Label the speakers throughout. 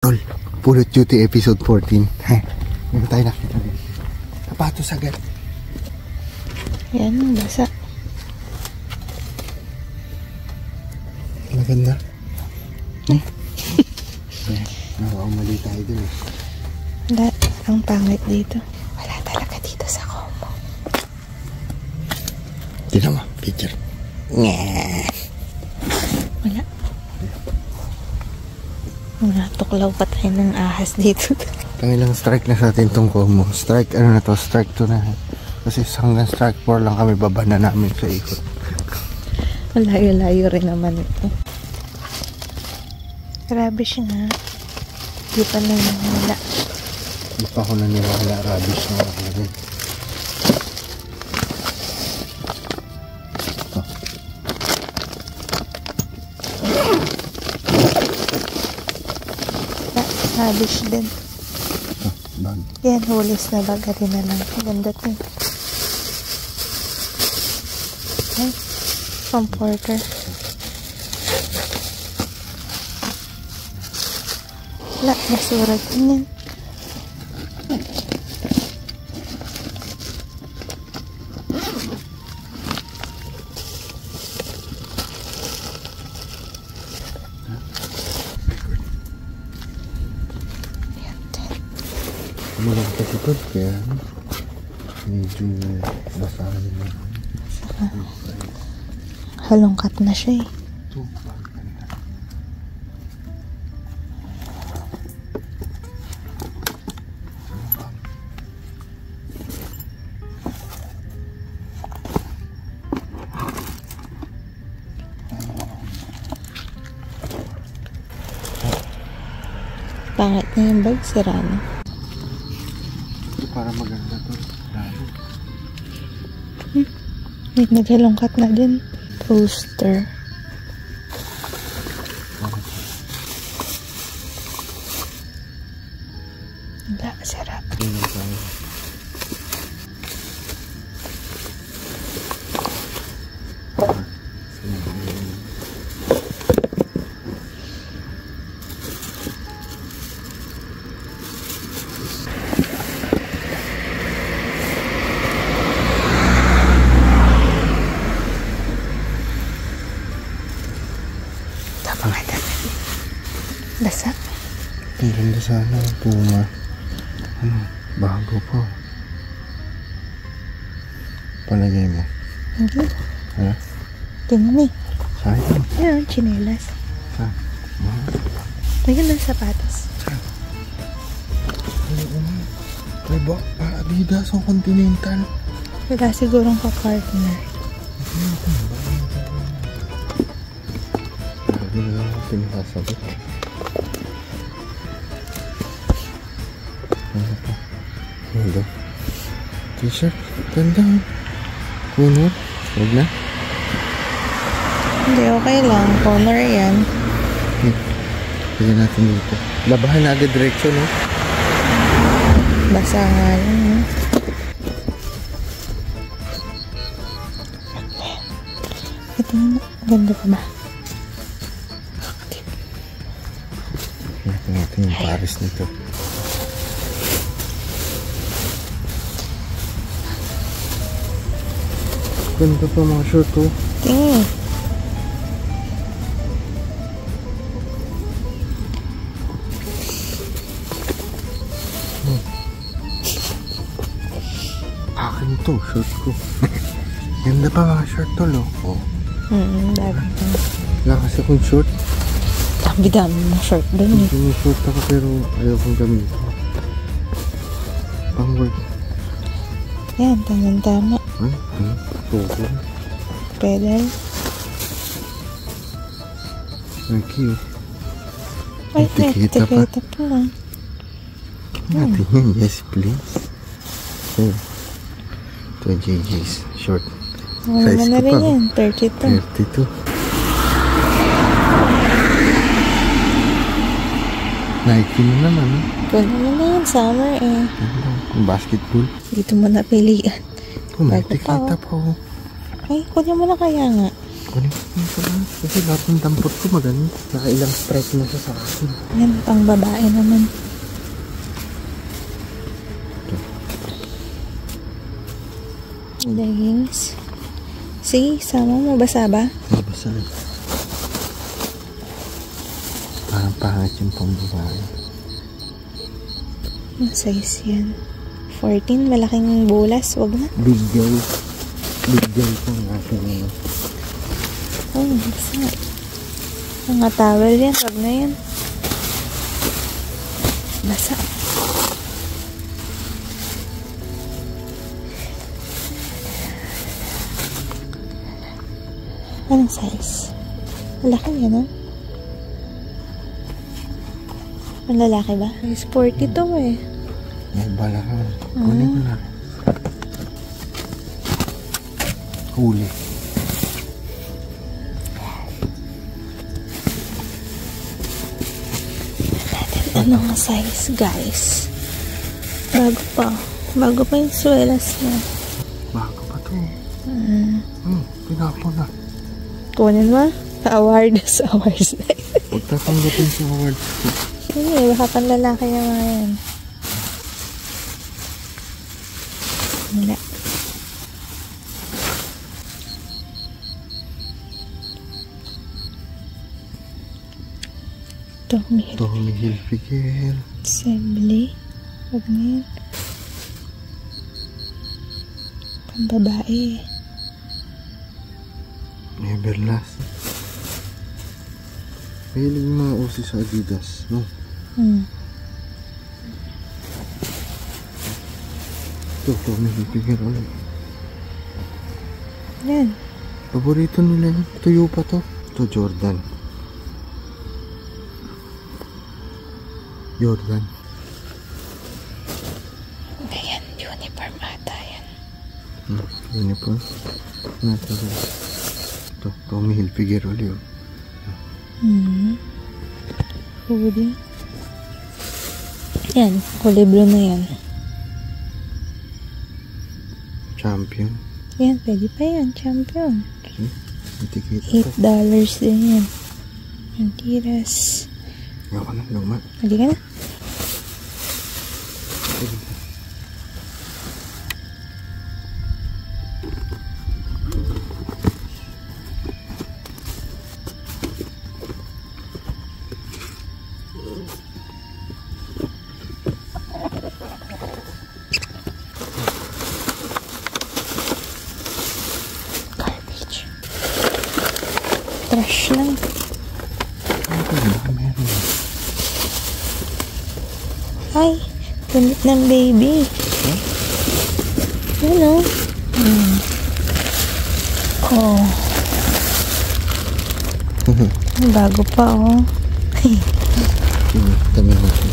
Speaker 1: Tol, Pulot Duty episode 14. Meron tayo nakita rin. Sapatos agad.
Speaker 2: Yan, basa.
Speaker 1: Maganda. Mali tayo dun eh.
Speaker 2: Wala, ang pangit dito. Wala talaga dito sa Como.
Speaker 1: Tignan mo, picture.
Speaker 2: Wala. Natuklaw pa tayo ng ahas dito.
Speaker 1: Pangilang strike na sa atin tong Como. Strike, ano na to? Strike 2 na. Kasi hanggang strike 4 lang kami baba na namin sa ikot.
Speaker 2: Malayo-layo rin naman ito. Rubbish nga. Di pa naniniwala.
Speaker 1: Di pa ako naniwala. Rubbish na ako rin.
Speaker 2: Rubbish din.
Speaker 1: Bag.
Speaker 2: Yan, hulis na bag. Rin na lang. Ganda ito. Ay, comforter. Wala, nasurat din yan.
Speaker 1: Kumalang katikot kaya medyo basahan na.
Speaker 2: Halongkat na siya eh. Pangit na yung bag, sira na.
Speaker 1: Para maganda to.
Speaker 2: May naghalongkat na din. Poster. Wala, sira. Basa.
Speaker 1: Ang ganda sana ang Puma. Bago po. Palagay mo.
Speaker 2: Hindi.
Speaker 1: Ha?
Speaker 2: Tingnan eh.
Speaker 1: Sayang.
Speaker 2: Yan, chinelas.
Speaker 1: Saan?
Speaker 2: Tingnan ng sapatos.
Speaker 1: Ay ba? Adidas o Continental.
Speaker 2: Wala sigurong ka-partner.
Speaker 1: Hindi na lang ako pinakasagot. Ano pa? Ano? T-shirt? Ganda. Kunot? Huwag na?
Speaker 2: Hindi, okay lang. Corner yan.
Speaker 1: Pagyan natin dito. Labahan na agad direksyon, no?
Speaker 2: Basa nga lang, no? Ito na. Ganda pa ba?
Speaker 1: Tingnan natin yung Paris nito. Ganda pa mga short, oh.
Speaker 2: Tingin.
Speaker 1: Akin to, short ko. Ganda pa mga short to, lo. Oh.
Speaker 2: Dami pa.
Speaker 1: Wala kasi akong short.
Speaker 2: Dami-dami na short dun eh.
Speaker 1: May short ako pero ayaw kong gamitin. Pang work.
Speaker 2: Yan, tama.
Speaker 1: Tuko.
Speaker 2: Pedal.
Speaker 1: Ang cute.
Speaker 2: Ay,
Speaker 1: Etiketa pa.
Speaker 2: etiketa pa lang.
Speaker 1: Natin yan, yes please. So, 2 GGs. Short.
Speaker 2: Wala
Speaker 1: Size
Speaker 2: na
Speaker 1: ko
Speaker 2: rin
Speaker 1: pa.
Speaker 2: yan. 32.
Speaker 1: 32. Nike na naman.
Speaker 2: Kunin mo na yan. Summer eh.
Speaker 1: Basketball.
Speaker 2: Dito mo napilian.
Speaker 1: Oh, may
Speaker 2: Bago pa,
Speaker 1: etiketa pa, oh.
Speaker 2: Ay, kunin mo na kaya nga.
Speaker 1: Kunin ko sa lahat. Kasi lahat ng dampot ko maganda. Nakailang strike na siya sa akin.
Speaker 2: Yan, pang babae naman. Leggings. Sige, sama mo. Basa ba?
Speaker 1: Basta na. Parang pangit yung pang babae.
Speaker 2: Ang size yan. 14, malaking bulas. Wag na.
Speaker 1: Big J. Big J po ang aking ngayon.
Speaker 2: Oh, basa. Mga towel yan. Wag na yan. Basa. Anong size? Malaki yan, no? Ang lalaki ba? Size 40 to eh.
Speaker 1: May bala ka. Kunin ko na. Huli.
Speaker 2: Anong size, guys? Bago pa. Bago pa yung swelas niya.
Speaker 1: Bago pa to. Pinapon na.
Speaker 2: Kunin mo? Sa awards.
Speaker 1: Huwag tatanggapin sa awards ko.
Speaker 2: Hindi, baka panlalaki niya nga yan. Wala.
Speaker 1: Tommy Hilfiger.
Speaker 2: Assembly. Huwag na yan. Pambabae.
Speaker 1: Neverlast. Mahilig yung mga usi sa Adidas, no? Ito, Tommy Hilfiger ulit.
Speaker 2: Yan.
Speaker 1: Paborito nila yun. Tuyo pa to. Ito, Jordan. Jordan.
Speaker 2: Ayan, uniform ata yan.
Speaker 1: Uniform. Ito, Tommy Hilfiger ulit.
Speaker 2: Hoodie. Yan, kulibro na yan.
Speaker 1: Champion.
Speaker 2: Yan, pwede pa yan. Champion.
Speaker 1: Etiketa
Speaker 2: $8 din yan. Ang tiras.
Speaker 1: Ako na, luma.
Speaker 2: Hindi ka na. Trash lang. Ay, gamit ng baby. Yan o. Oh. Bago pa oh.
Speaker 1: Dami mo siya.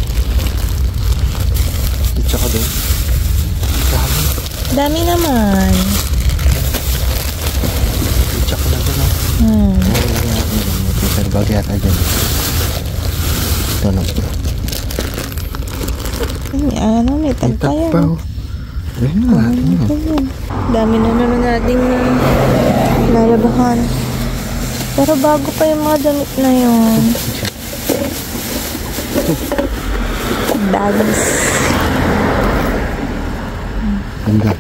Speaker 1: Tsaka doon.
Speaker 2: Dami naman.
Speaker 1: Tsaka na doon. Pero bagay yata dyan. Ito lang.
Speaker 2: Ano, may tag pa yan.
Speaker 1: Ayun na natin yun.
Speaker 2: Dami na naman nating lalabahan. Pero bago pa yung mga damit na yun. Bags.
Speaker 1: Ganda.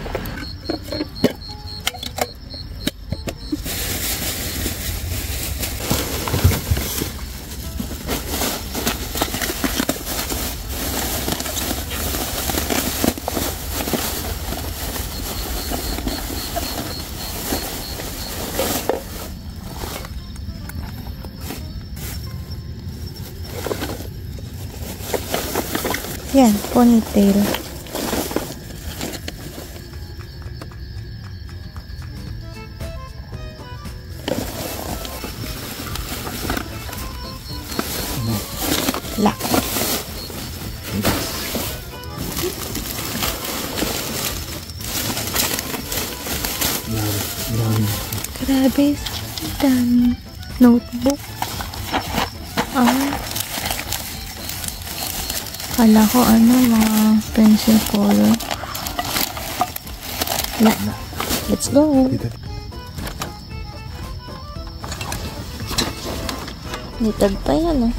Speaker 2: Yan, ponytail. Lock. Grabe, dami. Notebook. Kala ko mga pencil color. Let's go. Litag pa yan, oh.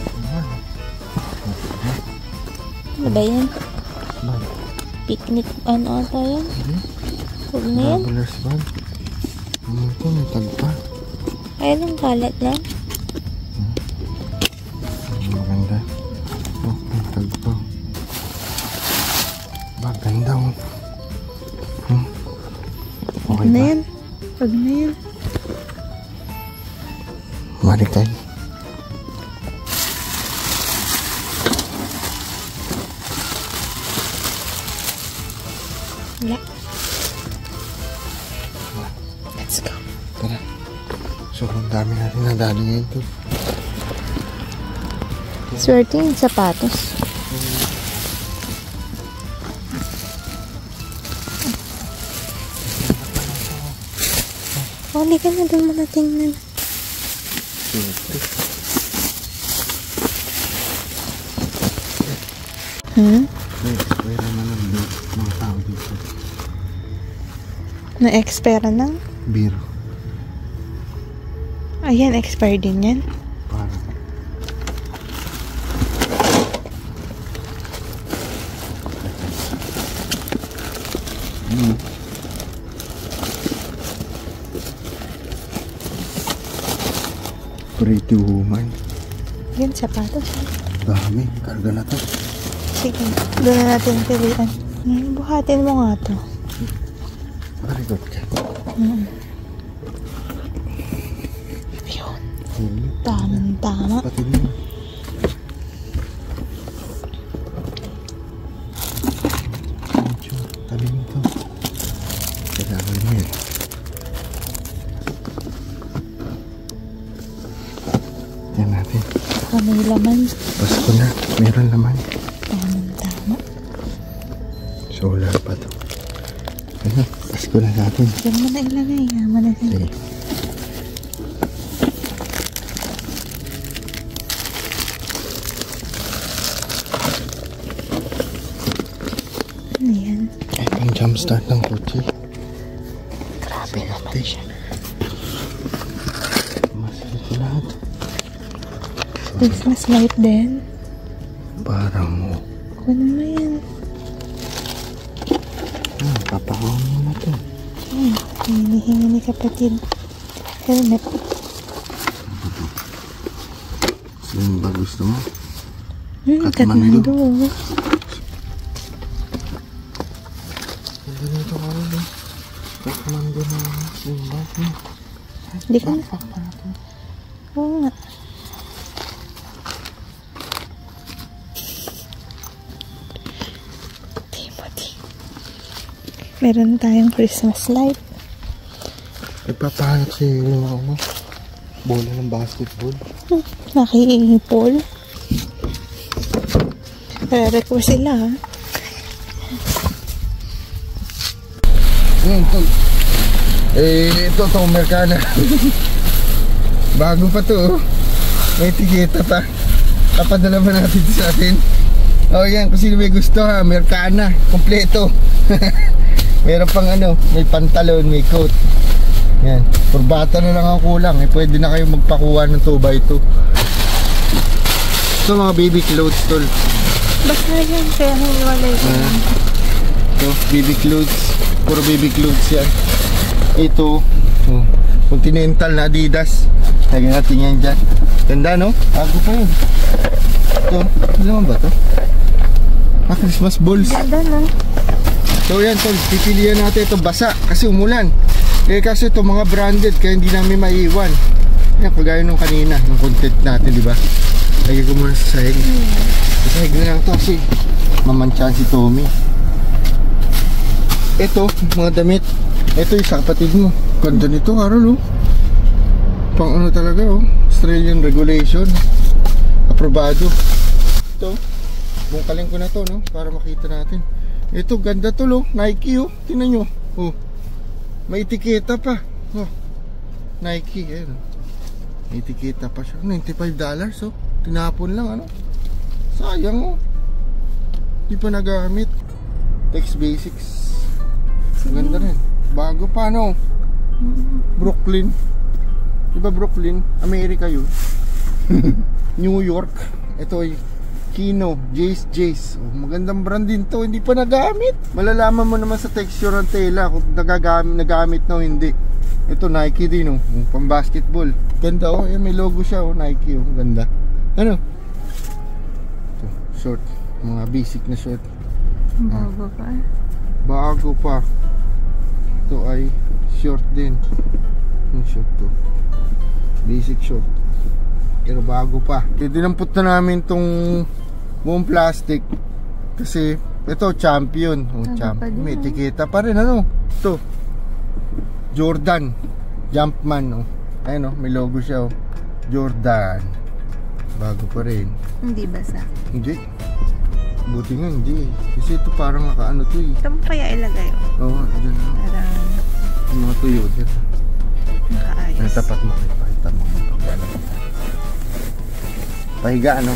Speaker 2: Ano ba yan?
Speaker 1: Bag.
Speaker 2: Picnic, ano ata yan? Huwag na yan.
Speaker 1: Travelers bag. Ano ito? May tag pa.
Speaker 2: Ayun ang kalat lang.
Speaker 1: Maganda. Oh, may tag pa. Maganda, oh.
Speaker 2: Huwag
Speaker 1: Okay
Speaker 2: na
Speaker 1: ba?
Speaker 2: yan. Huwag na yan.
Speaker 1: Marikay.
Speaker 2: Wala. Let's go.
Speaker 1: Tara. So, ang dami natin nadali ngayon to.
Speaker 2: Swerte yung sapatos. Oh, hindi ka na doon mo na tingnan.
Speaker 1: Swerte. May naman ng mga tao dito.
Speaker 2: Na-expire na?
Speaker 1: Biro.
Speaker 2: Ayan, expired din yan.
Speaker 1: Parang. Pretty woman.
Speaker 2: Yan, sapatos.
Speaker 1: Dami. Karga na to.
Speaker 2: Sige, doon na natin pilihan. Buhatin mo nga to.
Speaker 1: Marikot ka.
Speaker 2: Ayun. Tamang-tama.
Speaker 1: Pati mo. Medyo tabi mo to. Kailangan mo yan. Yan natin.
Speaker 2: May laman.
Speaker 1: Pasko na. Meron naman.
Speaker 2: Tamang-tama.
Speaker 1: So wala pa to. Ano? Pasko na natin.
Speaker 2: Diyan mo na ilagay. Yaman na din.
Speaker 1: Sige.
Speaker 2: Ano yan?
Speaker 1: Ay, pang jumpstart ng kotse.
Speaker 2: Grabe naman siya.
Speaker 1: Masarap lahat.
Speaker 2: Christmas light din.
Speaker 1: Parang mo.
Speaker 2: Kunin mo yan.
Speaker 1: Papakawan mo na to.
Speaker 2: Hinihingi ni kapatid. Helmet.
Speaker 1: Sino ba gusto mo?
Speaker 2: Kathmandu.
Speaker 1: Ganito ka rin eh. Kathmandu na simba.
Speaker 2: Hindi ka na. Oo nga. Timothy. Meron tayong Christmas light.
Speaker 1: Ipapahanap si yung ano, bola ng basketball.
Speaker 2: Nakihipol. Re-request sila ha.
Speaker 1: Ngayon, tol. Ito, Americana. Bago pa to. May tiketa pa. Kapadala ba natin sa atin? Oh, yan. Kung sino may gusto ha. Americana. Kompleto. Meron pang ano. May pantalon, may coat. Yan. Purbata na lang ang kulang. Pwede na kayo magpakuha ng 2x2. Ito mga baby clothes, tol.
Speaker 2: Basta yan. Kaya hiwalay ko.
Speaker 1: Ito, baby clothes. Puro baby clothes yan. Ito, Continental na Adidas. Lagyan natin yan dyan. Ganda, no? Bago pa yun. Ito, ano naman ba ito? Christmas balls.
Speaker 2: Ganda no?
Speaker 1: So yan, tol, pipilihan natin ito basa kasi umulan. Kasi ito mga branded kaya hindi namin maiiwan. Yan, kagaya nung kanina, nung content natin, di ba? Lagyan ko muna sa sahig. Sa sahig na lang ito kasi mamansyahan si Tommy. Ito, mga damit. Ito yung sa kapatid mo. Ganda nito, Carol, oh. Pang ano talaga, oh. Australian regulation. Aprobado. Ito, bungkalin ko na to, no? Para makita natin. Ito, ganda to, oh. Nike, oh. Tingnan nyo. Oh. May etiketa pa. Oh. Nike, ayan. May etiketa pa siya. $95, oh. Tinapon lang, ano? Sayang, oh. Di pa nagamit. Text Basics. Ganda rin. Bago pa, no? Brooklyn. Diba Brooklyn? Amerika yun. New York. Ito ay Kino, Jace. Oh, magandang brand din to, hindi pa nagamit. Malalaman mo naman sa texture ng tela kung nagamit na o hindi. Ito Nike din oh, pang basketball. Ganda oh, yan may logo siya oh, Nike oh, ganda. Ano? Ito, short, mga basic na short.
Speaker 2: Bago pa.
Speaker 1: Bago pa. Ito ay short din. Yung short to. Basic short. Pero bago pa. Dinampot na namin tong buong plastic kasi ito champion. Oh, champion. May etiketa pa rin ano. Ito. Jordan Jumpman oh. Ayun oh, may logo siya oh. Jordan. Bago pa rin.
Speaker 2: Hindi basa.
Speaker 1: Hindi. Buti nga hindi. Kasi ito parang nakaano to eh.
Speaker 2: Ito mo kaya ilagay oh.
Speaker 1: Oo, dyan oh.
Speaker 2: Parang
Speaker 1: yung mga tuyo dyan.
Speaker 2: nakaayos.
Speaker 1: Natapat mo kayo. Pakita mo. Pahiga ano.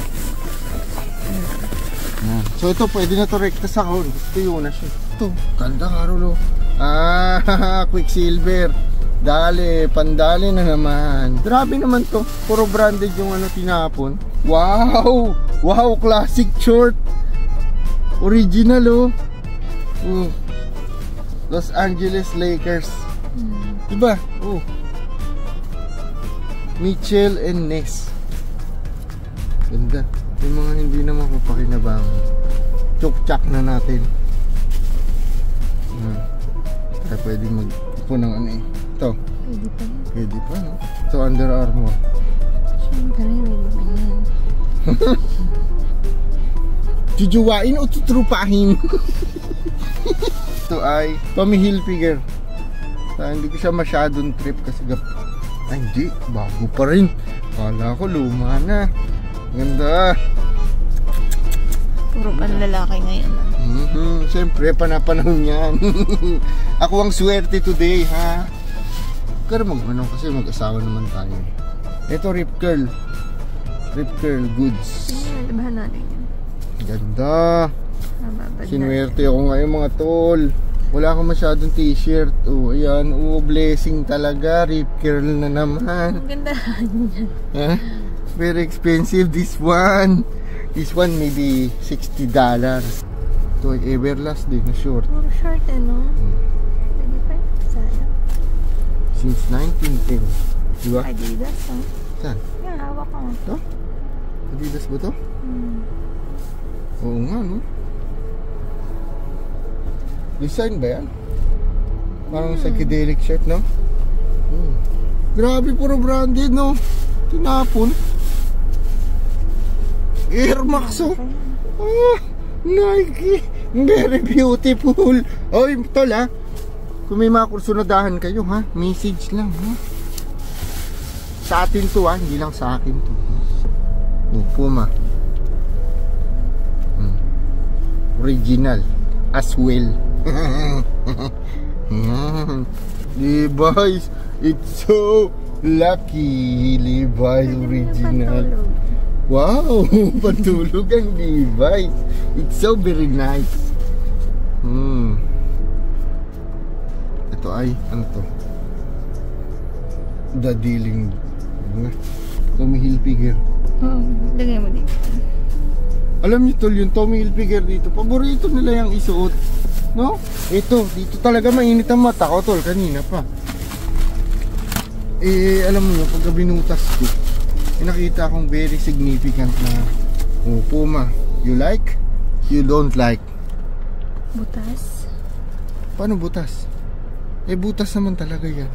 Speaker 1: Yan. So ito pwede na to rekta sa kahon. Tuyo na siya. Ito. Ganda nga Rolo. Quicksilver. Dali, pandali na naman. Grabe naman to. Puro branded yung ano tinapon. Wow! Wow, classic short. Original oh. Los Angeles Lakers. Diba? Oh. Mitchell and Ness. Ganda. Yung mga hindi naman papakinabang. Chok-chak na natin. Kaya pwede mag-ipon ng ano eh. Ito.
Speaker 2: Pwede pa yan.
Speaker 1: Pwede pa no? Ito Under Armour.
Speaker 2: Siyempre, pwede pa yan.
Speaker 1: Jujuwain o tutrupahin? Ito ay Tommy Hilfiger. Hindi ko siya masyadong trip kasi ay hindi, bago pa rin. Kala ko luma na. Ganda.
Speaker 2: Puro panlalaki ngayon.
Speaker 1: Siyempre, panapanahon yan. Ako ang swerte today, ha? Pero mag-ano kasi mag-asawa naman tayo. Ito, Rip Curl. Rip Curl Goods.
Speaker 2: Labahan natin yan.
Speaker 1: Ganda.
Speaker 2: Mababad
Speaker 1: Sinuwerte ako ngayon mga tol. Wala akong masyadong t-shirt. Oh, ayan. Oh, blessing talaga. Rip Curl na naman.
Speaker 2: Ang ganda niya.
Speaker 1: Huh? Very expensive this one. This one maybe $60. Ito ay Everlast din na short.
Speaker 2: Puro short no? Pwede pa yun. Sana.
Speaker 1: Since 1910. Diba?
Speaker 2: Adidas ha?
Speaker 1: Saan?
Speaker 2: Yan, hawak ko.
Speaker 1: Ito? Adidas ba to? Oo nga no. Design ba yan? Parang psychedelic shirt no? Grabe, puro branded no? Tinapon. Air Max oh. Nike. Very beautiful. Oy, tol ha. Kung may mga kursunadahan kayo ha, message lang ha. Sa atin to ha, hindi lang sa akin to. Puma. Original as well. Levi's. It's so lucky. Levi's original. Wow, patulog ang Levi's. It's so very nice. Ito ay, ano to? Dadiling. Tommy Hilfiger.
Speaker 2: Lagay mo dito.
Speaker 1: Alam niyo tol, yung Tommy Hilfiger dito, paborito nila yung isuot. No? Ito, dito talaga mainit ang mata ko tol, kanina pa. Eh, alam mo pagka binutas ko, nakita akong very significant na Puma. You like? You don't like?
Speaker 2: Butas?
Speaker 1: Paano butas? Eh butas naman talaga yan.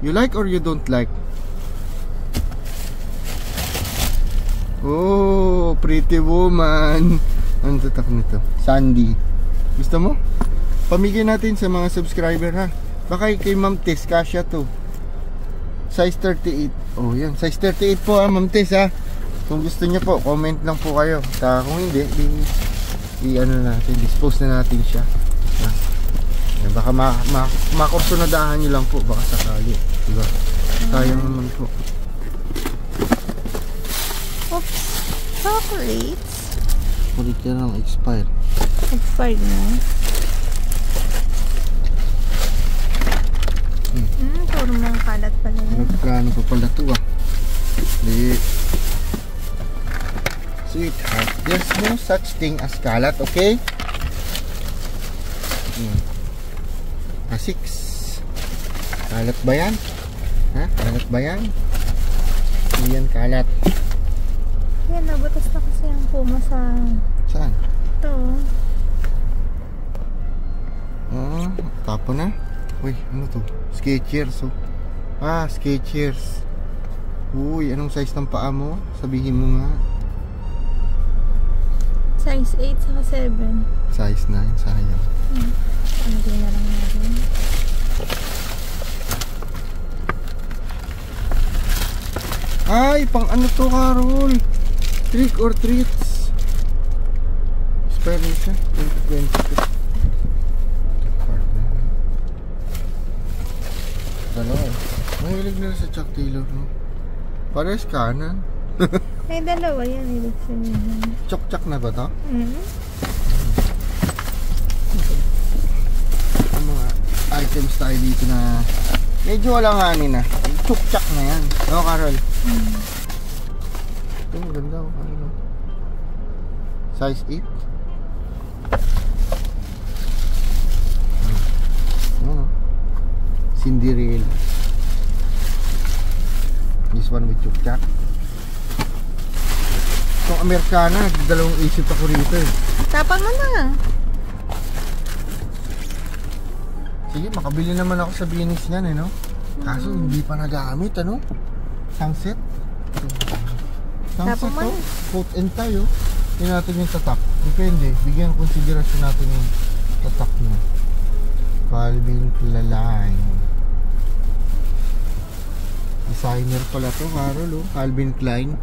Speaker 1: You like or you don't like? Oh, pretty woman. Ano tatak nito? Sandy. Gusto mo? Pamigay natin sa mga subscriber ha. Baka kay Ma'am Tess, kasya to. Size 38. Oh yan, size 38 po ha Ma'am Tess ha. Kung gusto niyo po, comment lang po kayo. Kung hindi, ano natin, dispose na natin siya. Yan, baka makursunadahan nyo lang po, baka sakali. Diba? Sayang naman po.
Speaker 2: Oops, chocolates.
Speaker 1: Ulit yan ang expired.
Speaker 2: Expired na. Puro mga kalat pala yun.
Speaker 1: Nagkano pa pala ito ah. Di. Sweetheart, there's no such thing as kalat, okay? Asiks. Kalat ba yan? Ha? Kalat ba yan? Hindi yan kalat.
Speaker 2: Yan, nabutas na kasi ang puma sa...
Speaker 1: Saan?
Speaker 2: Ito.
Speaker 1: Tapo na. Uy, ano to? Skechers, oh. Ah, Skechers. Uy, anong size ng paa mo? Sabihin mo nga.
Speaker 2: Size 8 saka 7.
Speaker 1: Size 9, sayang.
Speaker 2: Ano din na lang natin?
Speaker 1: Ay, pang ano to, Carol? Trick or treats. Spare mo siya. 2022. Dalawa. Mahilig nila sa Chuck Taylor, no? Pares kanan.
Speaker 2: Ay, dalawa yan. Ibig sabihin.
Speaker 1: Chok-chak na ba to?
Speaker 2: Mm-hmm.
Speaker 1: Ang mga items tayo dito na medyo walang hanin na. Chok-chak na yan. No, Carol? Ito, maganda. Ano? Size 8. Ano? Cinderella. This one with chok-chak. Itong Amerikana, dalawang isip ako rito eh.
Speaker 2: Tapan mo na.
Speaker 1: Sige, makabili naman ako sa Binis niyan eh, no? Kaso hindi pa nagamit, ano? Sunset. Sunset
Speaker 2: Tapos
Speaker 1: to.
Speaker 2: man.
Speaker 1: Coat and tie, oh. Hindi natin yung tatak. Depende. Bigyan konsiderasyon natin yung tatak niya. Calvin Klein. Designer pala to, Carol, oh. Calvin Klein.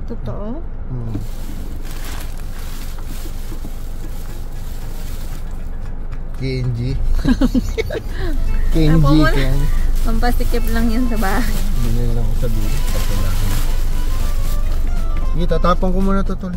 Speaker 2: Totoo?
Speaker 1: Kenji. Kenji,
Speaker 2: Apo mo na.
Speaker 1: Ken.
Speaker 2: Mampasikip lang yan sa bahay.
Speaker 1: Hindi na lang ako sabihin. Sige, tatapang ko muna to, tol.